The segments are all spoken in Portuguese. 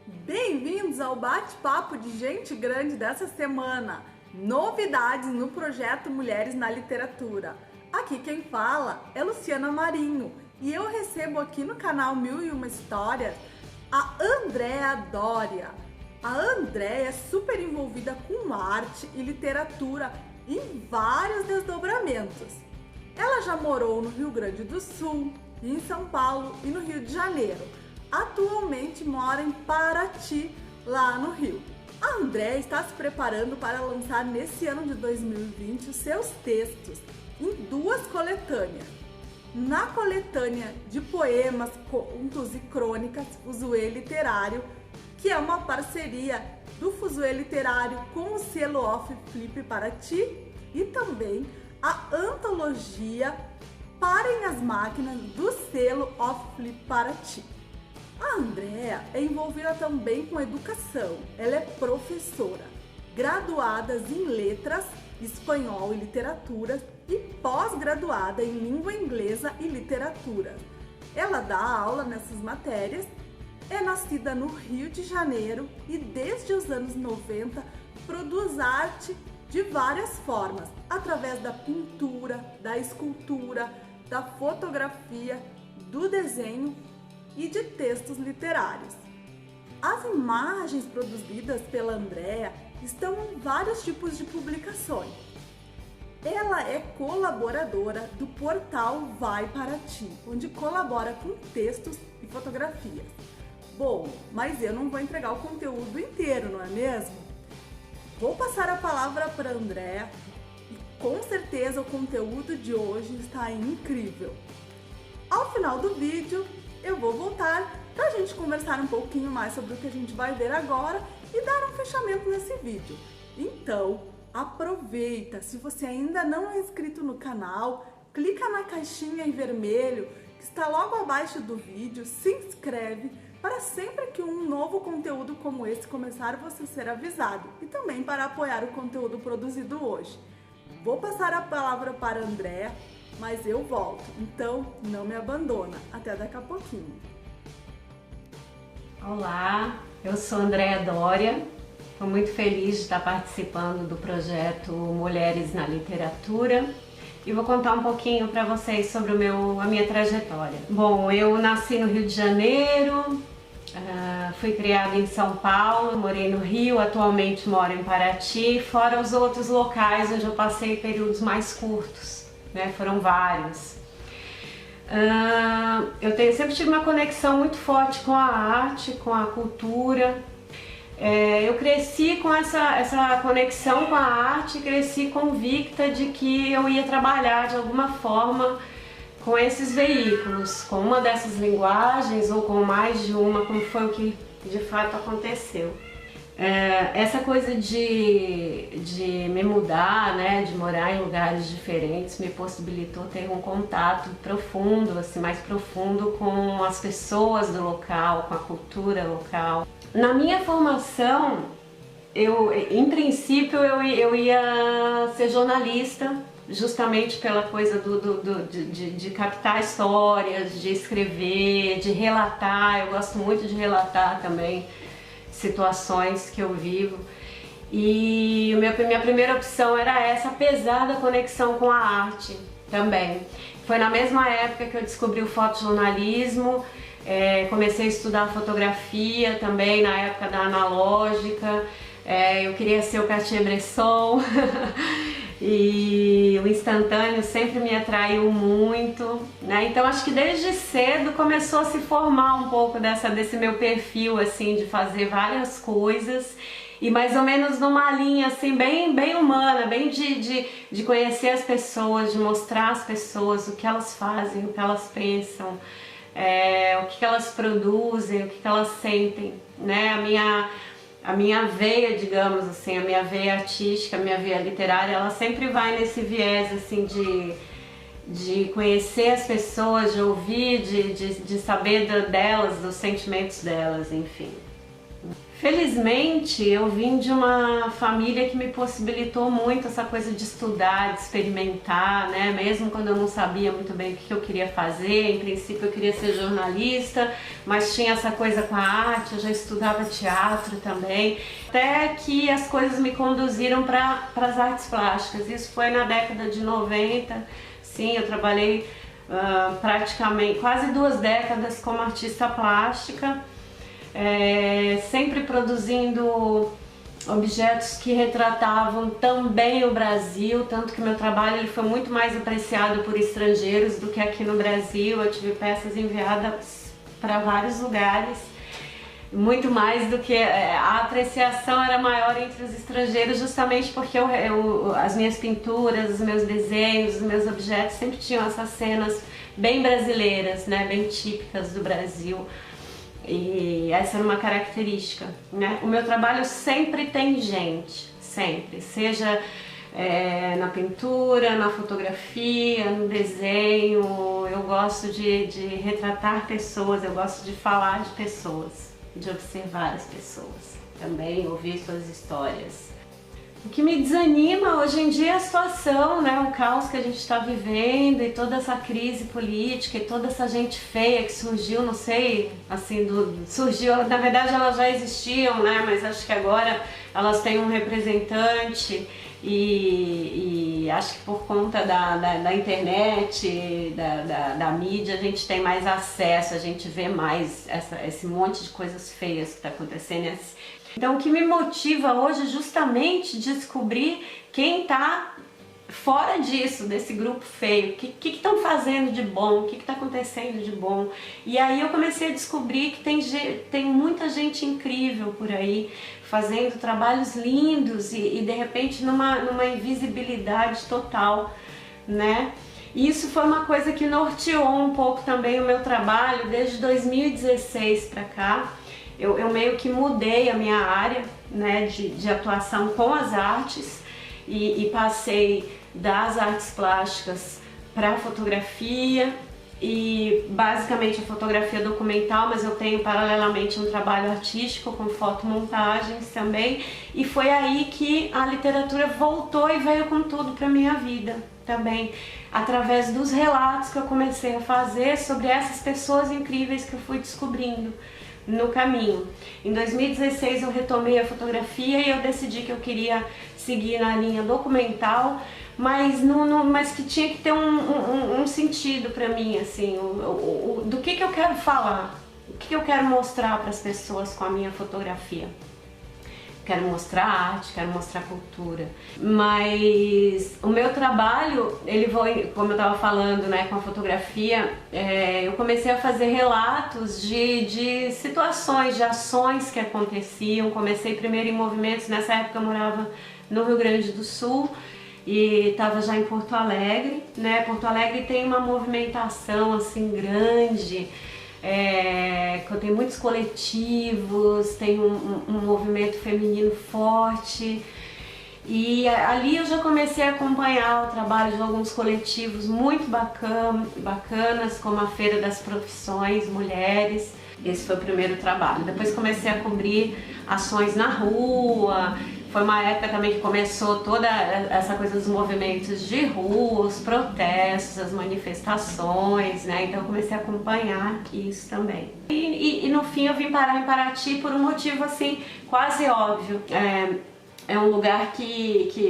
Bem-vindos ao bate-papo de gente grande dessa semana. Novidades no projeto Mulheres na Literatura. Aqui quem fala é Luciana Marinho e eu recebo aqui no canal Mil e Uma Histórias a Andréa Doria. A Andréa é super envolvida com arte e literatura em vários desdobramentos. Ela já morou no Rio Grande do Sul, em São Paulo e no Rio de Janeiro. Atualmente mora em Paraty, lá no Rio. A Andréa está se preparando para lançar nesse ano de 2020 os seus textos em duas coletâneas. Na coletânea de poemas, contos e crônicas Fuzuê Literário, que é uma parceria do Fuzuê Literário com o selo Off Flip Paraty, e também a antologia Parem as Máquinas do selo Off Flip Paraty. A Andréa é envolvida também com educação. Ela é professora, graduada em letras, espanhol e literatura e pós-graduada em língua inglesa e literatura. Ela dá aula nessas matérias, é nascida no Rio de Janeiro e desde os anos 90 produz arte de várias formas, através da pintura, da escultura, da fotografia, do desenho e de textos literários. As imagens produzidas pela Andréa estão em vários tipos de publicações. Ela é colaboradora do portal Vai Paraty, onde colabora com textos e fotografias. Bom, mas eu não vou entregar o conteúdo inteiro, não é mesmo? Vou passar a palavra para a Andréa e com certeza o conteúdo de hoje está incrível. Ao final do vídeo, eu vou voltar para a gente conversar um pouquinho mais sobre o que a gente vai ver agora e dar um fechamento nesse vídeo. Então, aproveita! Se você ainda não é inscrito no canal, clica na caixinha em vermelho que está logo abaixo do vídeo, se inscreve para sempre que um novo conteúdo como esse começar você ser avisado e também para apoiar o conteúdo produzido hoje. Vou passar a palavra para a Andréa, mas eu volto, então não me abandona. Até daqui a pouquinho. Olá, eu sou Andréa Doria, estou muito feliz de estar participando do projeto Mulheres na Literatura e vou contar um pouquinho para vocês sobre a minha trajetória. Bom, eu nasci no Rio de Janeiro, fui criada em São Paulo, morei no Rio, atualmente moro em Paraty, fora os outros locais onde eu passei períodos mais curtos, né? Foram vários. Sempre tive uma conexão muito forte com a arte, com a cultura. Eu cresci com essa conexão com a arte, cresci convicta de que eu ia trabalhar de alguma forma com esses veículos, com uma dessas linguagens ou com mais de uma, como foi o que de fato aconteceu. Essa coisa de me mudar, né, de morar em lugares diferentes, me possibilitou ter um contato profundo, assim, mais profundo com as pessoas do local, com a cultura local. Na minha formação, em princípio, eu ia ser jornalista, justamente pela coisa de captar histórias, de escrever, de relatar. Eu gosto muito de relatar também situações que eu vivo. E minha primeira opção era essa, apesar da conexão com a arte também. Foi na mesma época que eu descobri o fotojornalismo, comecei a estudar fotografia também na época da analógica. Eu queria ser o Cartier-Bresson e o instantâneo sempre me atraiu muito, né? Então acho que desde cedo começou a se formar um pouco desse meu perfil, assim, de fazer várias coisas e mais ou menos numa linha assim bem humana, bem de conhecer as pessoas, de mostrar às pessoas o que elas fazem, o que elas pensam, o que elas produzem, o que elas sentem, né? A minha veia, digamos assim, a minha veia artística, a minha veia literária, ela sempre vai nesse viés assim de conhecer as pessoas, de ouvir, de saber delas, dos sentimentos delas, enfim. Felizmente, eu vim de uma família que me possibilitou muito essa coisa de estudar, de experimentar, né? Mesmo quando eu não sabia muito bem o que eu queria fazer. Em princípio, eu queria ser jornalista, mas tinha essa coisa com a arte, eu já estudava teatro também. Até que as coisas me conduziram para as artes plásticas. Isso foi na década de 90. Sim, eu trabalhei praticamente quase 2 décadas como artista plástica. Sempre produzindo objetos que retratavam também o Brasil, tanto que meu trabalho ele foi muito mais apreciado por estrangeiros do que aqui no Brasil. Eu tive peças enviadas para vários lugares, muito mais do que a apreciação era maior entre os estrangeiros, justamente porque as minhas pinturas, os meus desenhos, os meus objetos sempre tinham essas cenas bem brasileiras, né, bem típicas do Brasil. E essa era uma característica, né? O meu trabalho sempre tem gente, sempre, seja na pintura, na fotografia, no desenho. Eu gosto de retratar pessoas, eu gosto de falar de pessoas, de observar as pessoas, também ouvir suas histórias. O que me desanima hoje em dia é a situação, né? O caos que a gente está vivendo e toda essa crise política e toda essa gente feia que surgiu, não sei, assim, surgiu, na verdade elas já existiam, né? Mas acho que agora elas têm um representante e acho que por conta da internet, da mídia, a gente tem mais acesso, a gente vê mais esse monte de coisas feias que está acontecendo. Então o que me motiva hoje é justamente descobrir quem está fora disso, desse grupo feio, o que estão fazendo de bom, o que está acontecendo de bom. E aí eu comecei a descobrir que tem muita gente incrível por aí, fazendo trabalhos lindos e de repente numa invisibilidade total, né? E isso foi uma coisa que norteou um pouco também o meu trabalho desde 2016 para cá. Eu meio que mudei a minha área, né, de atuação com as artes e passei das artes plásticas para a fotografia e basicamente a fotografia documental, mas eu tenho paralelamente um trabalho artístico com fotomontagens também, e foi aí que a literatura voltou e veio com tudo para minha vida também, através dos relatos que eu comecei a fazer sobre essas pessoas incríveis que eu fui descobrindo no caminho. Em 2016 eu retomei a fotografia e eu decidi que eu queria seguir na linha documental, mas que tinha que ter um sentido para mim, assim, do que eu quero falar, o que eu quero mostrar para as pessoas com a minha fotografia. Quero mostrar arte, quero mostrar cultura, mas o meu trabalho, ele foi, como eu estava falando, né, com a fotografia, eu comecei a fazer relatos de situações, de ações que aconteciam. Comecei primeiro em movimentos, nessa época eu morava no Rio Grande do Sul e estava já em Porto Alegre, né? Porto Alegre tem uma movimentação assim grande, tem muitos coletivos, tem um movimento feminino forte, e ali eu já comecei a acompanhar o trabalho de alguns coletivos muito bacanas, como a Feira das Profissões Mulheres. Esse foi o primeiro trabalho. Depois comecei a cobrir ações na rua. Foi uma época também que começou toda essa coisa dos movimentos de rua, os protestos, as manifestações, né? Então eu comecei a acompanhar isso também. E no fim eu vim parar em Paraty por um motivo assim quase óbvio. É um lugar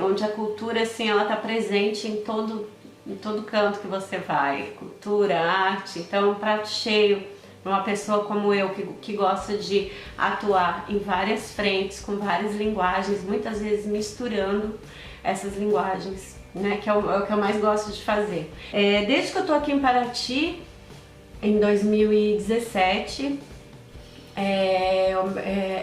onde a cultura assim, ela está presente em todo canto que você vai. Cultura, arte, então um prato cheio. Uma pessoa como eu, que gosta de atuar em várias frentes, com várias linguagens, muitas vezes misturando essas linguagens, né, que é o que eu mais gosto de fazer. Desde que eu tô aqui em Paraty, em 2017,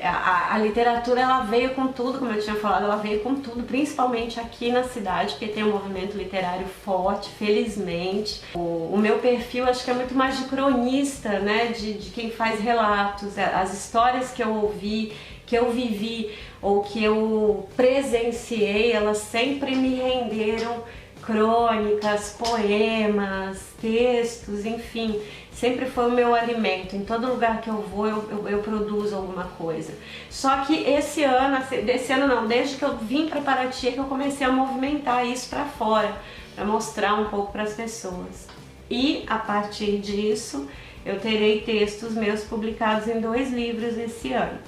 a literatura ela veio com tudo, como eu tinha falado, ela veio com tudo, principalmente aqui na cidade, porque tem um movimento literário forte, felizmente. O meu perfil acho que é muito mais de cronista, né, de quem faz relatos, as histórias que eu ouvi, que eu vivi ou que eu presenciei, elas sempre me renderam crônicas, poemas, textos, enfim, sempre foi o meu alimento. Em todo lugar que eu vou, eu produzo alguma coisa. Só que esse ano não, desde que eu vim para Paraty é que eu comecei a movimentar isso para fora, para mostrar um pouco para as pessoas. E a partir disso, eu terei textos meus publicados em 2 livros esse ano.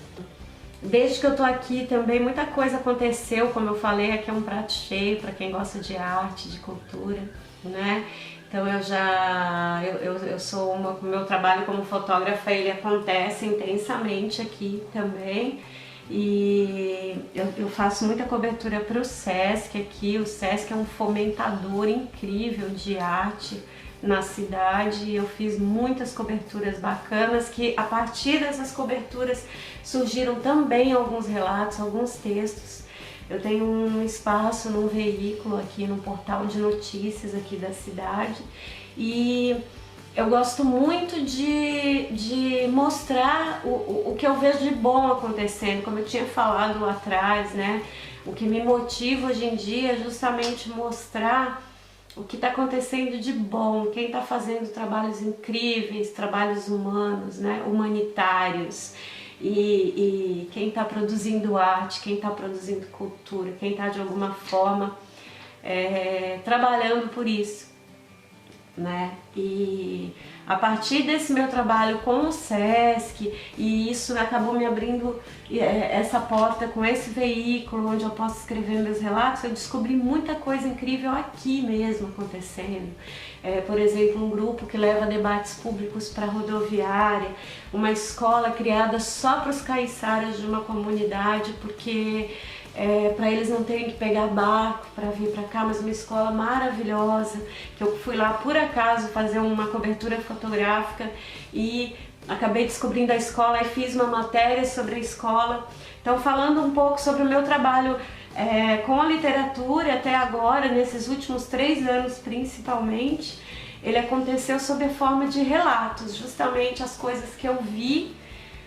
Desde que eu tô aqui também muita coisa aconteceu, como eu falei, aqui é um prato cheio para quem gosta de arte, de cultura, né? Então eu sou o meu trabalho como fotógrafa, ele acontece intensamente aqui também. E eu faço muita cobertura para o SESC aqui. O SESC é um fomentador incrível de arte na cidade. Eu fiz muitas coberturas bacanas que a partir dessas coberturas surgiram também alguns relatos, alguns textos. Eu tenho um espaço num veículo aqui, no portal de notícias aqui da cidade, e eu gosto muito de mostrar o que eu vejo de bom acontecendo, como eu tinha falado lá atrás, né? O que me motiva hoje em dia é justamente mostrar o que está acontecendo de bom, quem está fazendo trabalhos incríveis, trabalhos humanos, né? Humanitários, e quem está produzindo arte, quem está produzindo cultura, quem está de alguma forma trabalhando por isso, né? E a partir desse meu trabalho com o SESC, e isso acabou me abrindo essa porta com esse veículo onde eu posso escrever meus relatos, eu descobri muita coisa incrível aqui mesmo acontecendo. Por exemplo, um grupo que leva debates públicos para a rodoviária, uma escola criada só para os caiçaras de uma comunidade, porque para eles não terem que pegar barco para vir para cá, mas uma escola maravilhosa, que eu fui lá por acaso fazer uma cobertura fotográfica e acabei descobrindo a escola e fiz uma matéria sobre a escola. Então, falando um pouco sobre o meu trabalho com a literatura até agora, nesses últimos 3 anos principalmente, ele aconteceu sob a forma de relatos, justamente as coisas que eu vi,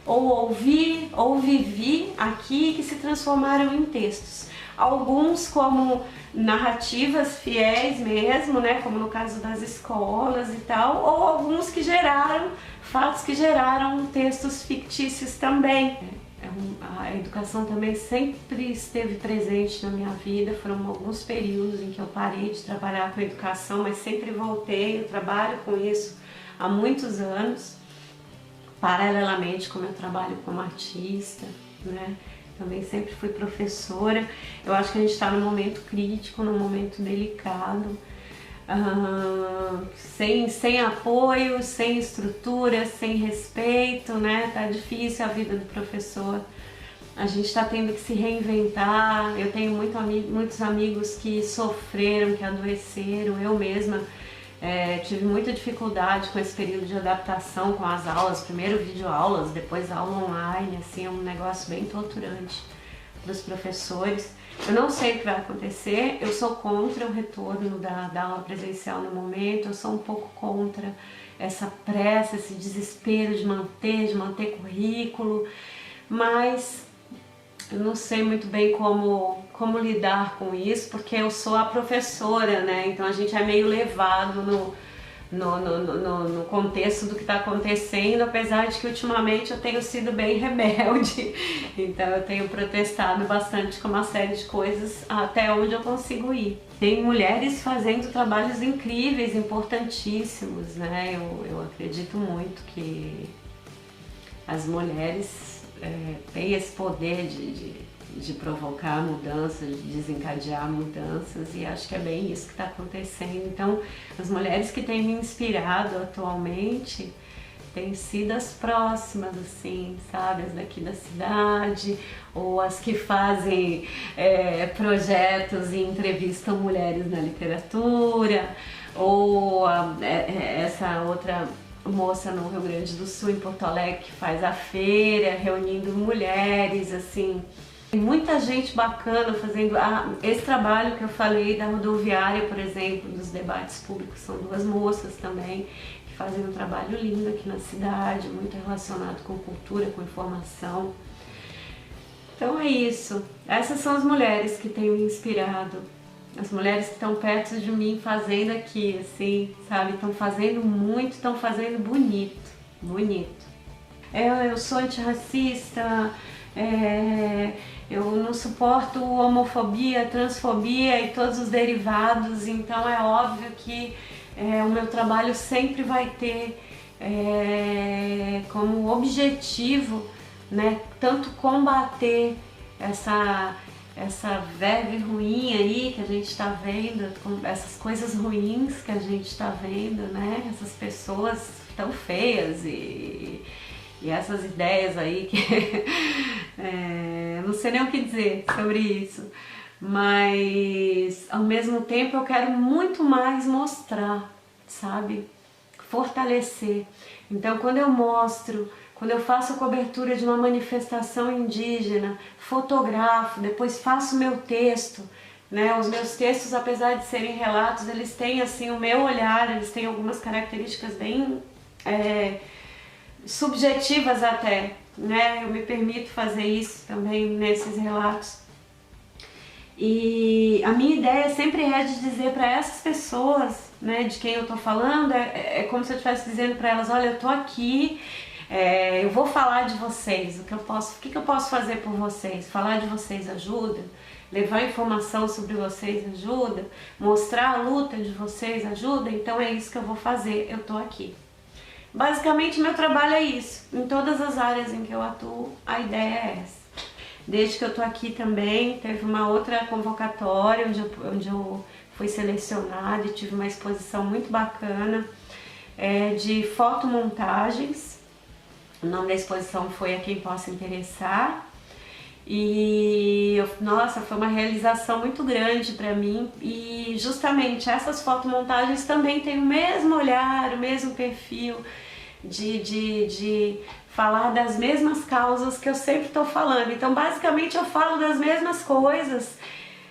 ou ouvi, ou vivi aqui, que se transformaram em textos. Alguns como narrativas fiéis mesmo, né, como no caso das escolas e tal, ou alguns que geraram, fatos que geraram textos fictícios também. A educação também sempre esteve presente na minha vida, foram alguns períodos em que eu parei de trabalhar com educação, mas sempre voltei, eu trabalho com isso há muitos anos. Paralelamente com o meu trabalho como artista, né? Também sempre fui professora. Eu acho que a gente está num momento crítico, num momento delicado, sem apoio, sem estrutura, sem respeito, né? Tá difícil a vida do professor. A gente está tendo que se reinventar. Eu tenho muitos amigos que sofreram, que adoeceram. Eu mesma tive muita dificuldade com esse período de adaptação com as aulas, primeiro videoaulas, depois aula online, assim, é um negócio bem torturante para os professores. Eu não sei o que vai acontecer, eu sou contra o retorno da aula presencial no momento, eu sou um pouco contra essa pressa, esse desespero de manter currículo, mas eu não sei muito bem como lidar com isso, porque eu sou a professora, né? Então a gente é meio levado no contexto do que está acontecendo, apesar de que ultimamente eu tenho sido bem rebelde, então eu tenho protestado bastante com uma série de coisas até onde eu consigo ir. Tem mulheres fazendo trabalhos incríveis, importantíssimos, né? Eu acredito muito que as mulheres têm esse poder de provocar mudanças, de desencadear mudanças, e acho que é bem isso que está acontecendo. Então, as mulheres que têm me inspirado atualmente têm sido as próximas, assim, sabe? As daqui da cidade, ou as que fazem projetos e entrevistam mulheres na literatura, ou essa outra moça no Rio Grande do Sul, em Porto Alegre, que faz a feira, reunindo mulheres, assim. Tem muita gente bacana fazendo esse trabalho que eu falei da rodoviária, por exemplo, dos debates públicos, são 2 moças também que fazem um trabalho lindo aqui na cidade, muito relacionado com cultura, com informação. Então é isso, essas são as mulheres que têm me inspirado as mulheres que estão perto de mim fazendo aqui, assim, sabe? Estão fazendo muito, estão fazendo bonito, bonito. Eu sou antirracista, eu não suporto homofobia, transfobia e todos os derivados, então é óbvio que o meu trabalho sempre vai ter como objetivo, né, tanto combater essa verve ruim aí que a gente está vendo, essas coisas ruins que a gente está vendo, né, essas pessoas tão feias e essas ideias aí que não sei nem o que dizer sobre isso, mas ao mesmo tempo eu quero muito mais mostrar, sabe? Fortalecer. Então quando eu mostro, quando eu faço a cobertura de uma manifestação indígena, fotografo, depois faço meu texto, né? Os meus textos, apesar de serem relatos, eles têm assim o meu olhar, eles têm algumas características bem subjetivas até, né? Eu me permito fazer isso também nesses relatos. E a minha ideia sempre é de dizer para essas pessoas, né, de quem eu tô falando, é como se eu estivesse dizendo para elas, olha, eu tô aqui, eu vou falar de vocês, o que eu posso fazer por vocês? Falar de vocês ajuda? Levar informação sobre vocês ajuda? Mostrar a luta de vocês ajuda? Então é isso que eu vou fazer, eu tô aqui. Basicamente meu trabalho é isso, em todas as áreas em que eu atuo, a ideia é essa. Desde que eu tô aqui também, teve uma outra convocatória onde eu fui selecionada e tive uma exposição muito bacana de fotomontagens. O nome da exposição foi A Quem Possa Interessar. E, nossa, foi uma realização muito grande para mim. E justamente essas fotomontagens também têm o mesmo olhar, o mesmo perfil de falar das mesmas causas que eu sempre estou falando. Então, basicamente, eu falo das mesmas coisas,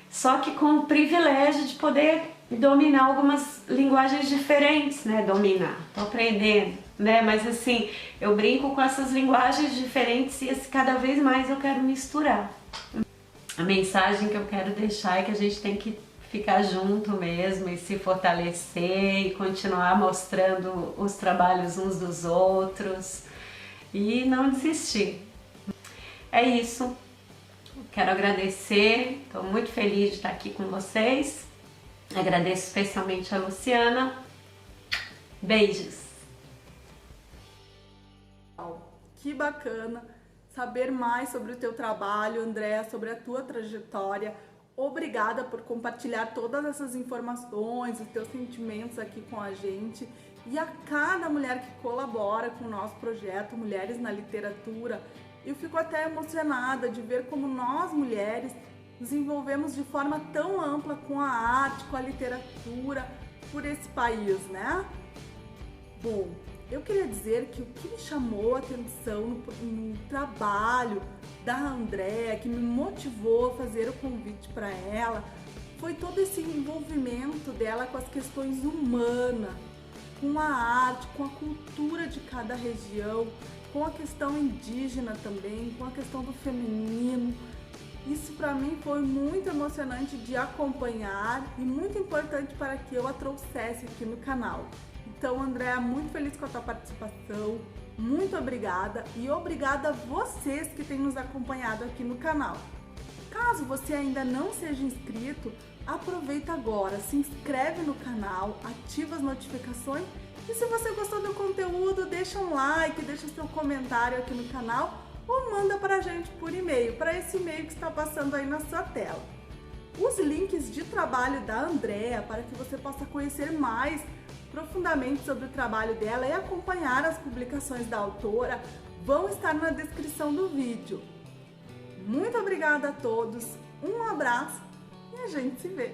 só que com o privilégio de poder dominar algumas linguagens diferentes, né? Dominar, tô aprendendo, né? Mas assim, eu brinco com essas linguagens diferentes e cada vez mais eu quero misturar. A mensagem que eu quero deixar é que a gente tem que ficar junto mesmo e se fortalecer e continuar mostrando os trabalhos uns dos outros e não desistir. É isso. Quero agradecer, estou muito feliz de estar aqui com vocês. Agradeço especialmente a Luciana. Beijos! Que bacana saber mais sobre o teu trabalho, Andréa, sobre a tua trajetória. Obrigada por compartilhar todas essas informações, os teus sentimentos aqui com a gente. E a cada mulher que colabora com o nosso projeto Mulheres na Literatura, eu fico até emocionada de ver como nós, mulheres, nos envolvemos de forma tão ampla com a arte, com a literatura, por esse país, né? Bom, eu queria dizer que o que me chamou a atenção no trabalho da Andréa, que me motivou a fazer o convite para ela, foi todo esse envolvimento dela com as questões humanas, com a arte, com a cultura de cada região, com a questão indígena também, com a questão do feminino. Isso para mim foi muito emocionante de acompanhar e muito importante para que eu a trouxesse aqui no canal. Então, Andréa, muito feliz com a tua participação, muito obrigada e obrigada a vocês que têm nos acompanhado aqui no canal. Caso você ainda não seja inscrito, aproveita agora, se inscreve no canal, ativa as notificações e se você gostou do conteúdo, deixa um like, deixa seu comentário aqui no canal ou manda pra gente por e-mail, para esse e-mail que está passando aí na sua tela. Os links de trabalho da Andréa, para que você possa conhecer mais profundamente sobre o trabalho dela e acompanhar as publicações da autora, vão estar na descrição do vídeo. Muito obrigada a todos, um abraço e a gente se vê!